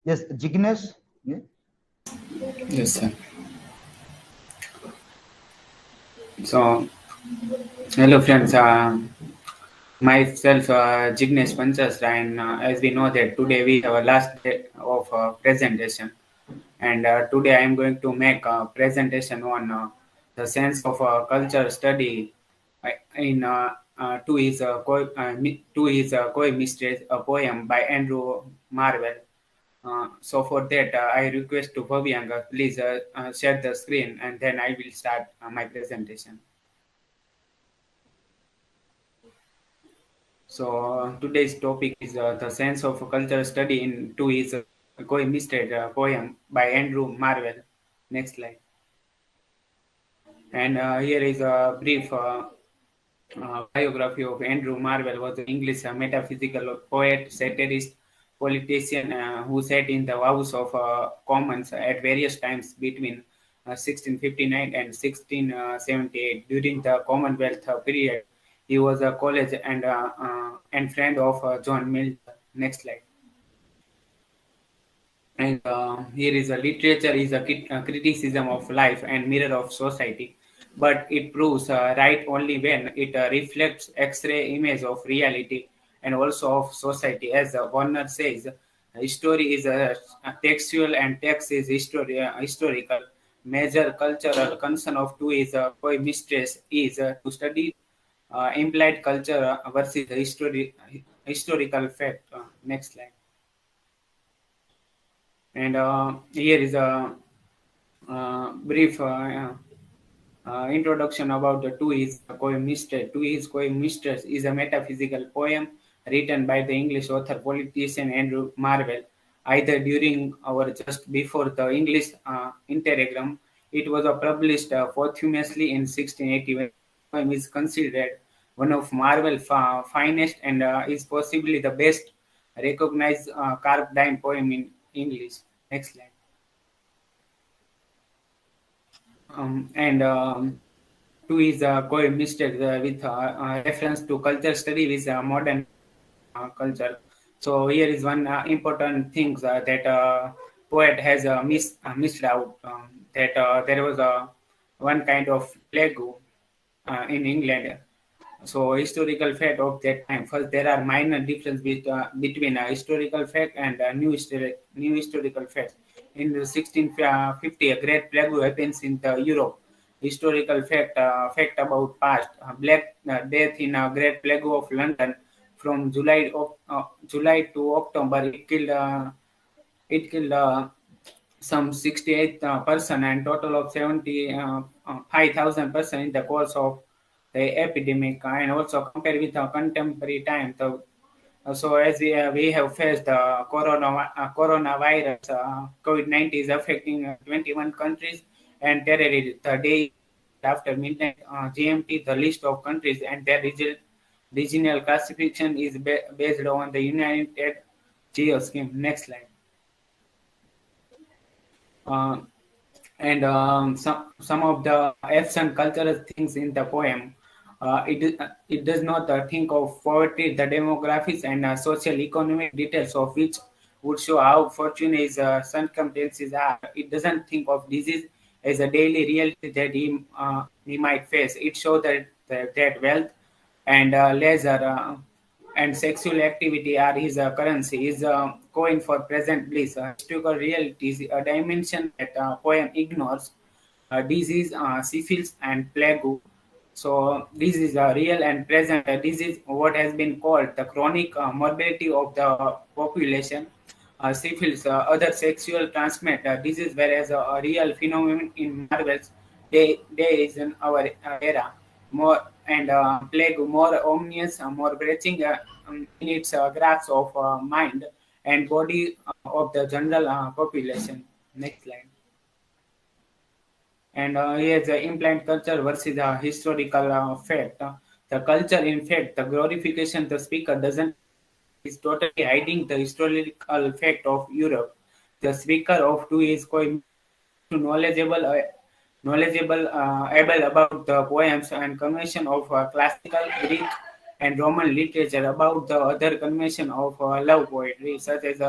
Yes, Jignesh. Yeah. Yes, sir. So, hello, friends. Myself, Jignesh Panchasra, and as we know that today we have a last day of presentation, and today I am going to make a presentation on the sense of culture study in To His Koi Mistress, a poem by Andrew Marvell. So for that, I request to Bhavyanga, please share the screen, and then I will start my presentation. So today's topic is the sense of cultural study in To His Koi Mistress, poem by Andrew Marvell. Next slide. And here is a brief biography of Andrew Marvell. Was an English metaphysical poet, satirist, politician who sat in the House of Commons at various times between 1659 and 1678. During the Commonwealth period, he was a college and friend of John Milton. Next slide. And here is a literature is a criticism of life and mirror of society, but it proves right only when it reflects X-ray image of reality and also of society. As Warner says, history is textual and text is historical. Major cultural concern of two is mistress is to study implied culture versus historical fact. Next slide. And here is a brief introduction about the To His Koi Mistress. To His Koi Mistress is a metaphysical poem written by the English author politician Andrew Marvell, either during or just before the English interregnum. It was published posthumously in 1681. The poem is considered one of Marvell's finest and is possibly the best recognized carved dime poem in English. Next slide. And Two is co-misted with reference to culture study with modern culture. So here is one important thing that poet has missed out, that there was one kind of plague in England. So historical fact of that time. First, there are minor difference between historical fact and new historical fact. In the 1650, a great plague happens in the Europe. Historical fact about past Black Death in a great plague of London from July to October. It killed some 68 person and total of 75,000 person in the course of the epidemic, and also compare with the contemporary time. So as we have faced the coronavirus, COVID-19 is affecting 21 countries, and there is the day after midnight GMT, the list of countries and their regional classification is based on the United Geo scheme. Next slide. Uh, and some of the absent cultural things in the poem. It does not think of poverty, the demographics, and social economic details of which would show how fortunate his circumstances are. It doesn't think of disease as a daily reality that he might face. It shows that wealth and leisure and sexual activity are his currency, is coin for present bliss. Historical reality is a dimension that poem ignores. Disease, syphilis, and plague. So this is a real and present disease, what has been called the chronic morbidity of the population. Syphilis, other sexual transmit disease, whereas a real phenomenon in Marvel's day is in our era. More and plague more ominous, more breaching in its grasp of mind and body of the general population. Next slide. And here's the implant culture versus the historical fact. The culture, in fact, the glorification the speaker doesn't is totally hiding the historical fact of Europe. The speaker of two is quite able about the poems and convention of classical Greek and Roman literature, about the other convention of love poetry, such as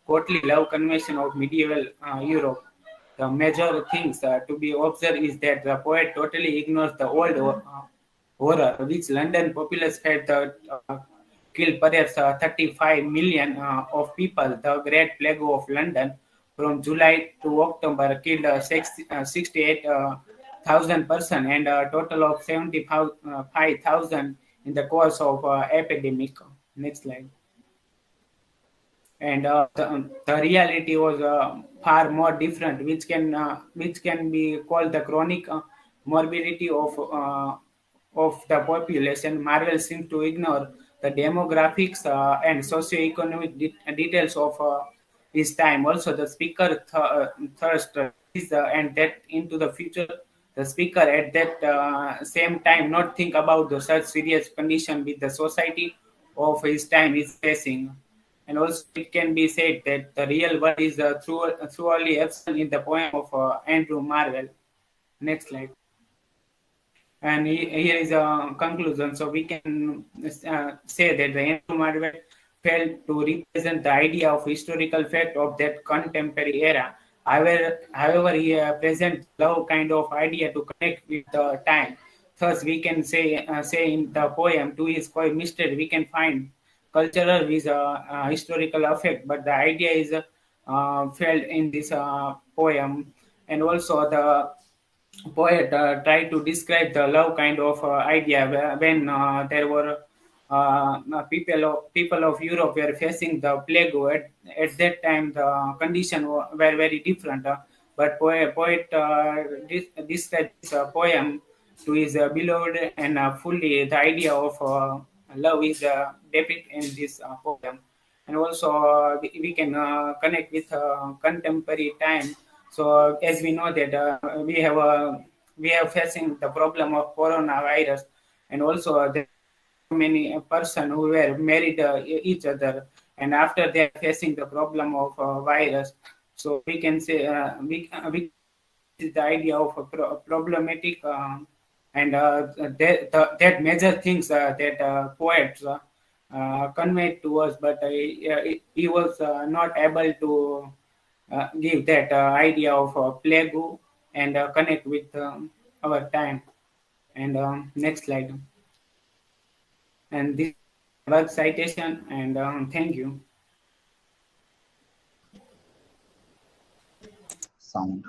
courtly love convention of medieval Europe. The major things to be observed is that the poet totally ignores the old horror, which London populace had killed perhaps 35 million of people. The Great Plague of London from July to October killed 68,000 persons and a total of 75,000 in the course of epidemic. Next slide. And the reality was far more different, which can be called the chronic morbidity of the population. Marvel seems to ignore the demographics and socio-economic details of his time. Also, the speaker thrust this and that into the future. The speaker at that same time not think about the such serious condition with the society of his time is facing. And also, it can be said that the real world is thoroughly absent in the poem of Andrew Marvell. Next slide. And here is a conclusion. So we can say that the Andrew Marvell failed to represent the idea of historical fact of that contemporary era. However, he presents love kind of idea to connect with the time. Thus, we can say in the poem, to his core mystery, we can find cultural with historical effect, but the idea is felt in this poem. And also the poet tried to describe the love kind of idea when there were people of Europe were facing the plague. At that time, the conditions were very different. But poet described this poem to his beloved, and fully the idea of love is depicted in this poem. And also we can connect with contemporary time. So as we know that we have facing the problem of coronavirus, and also there are many person who were married each other, and after they are facing the problem of virus. So we can say we is the idea of a problematic, and that major things that poets conveyed to us, but he was not able to give that idea of plague and connect with our time. And next slide. And this work citation, and thank you. Sound.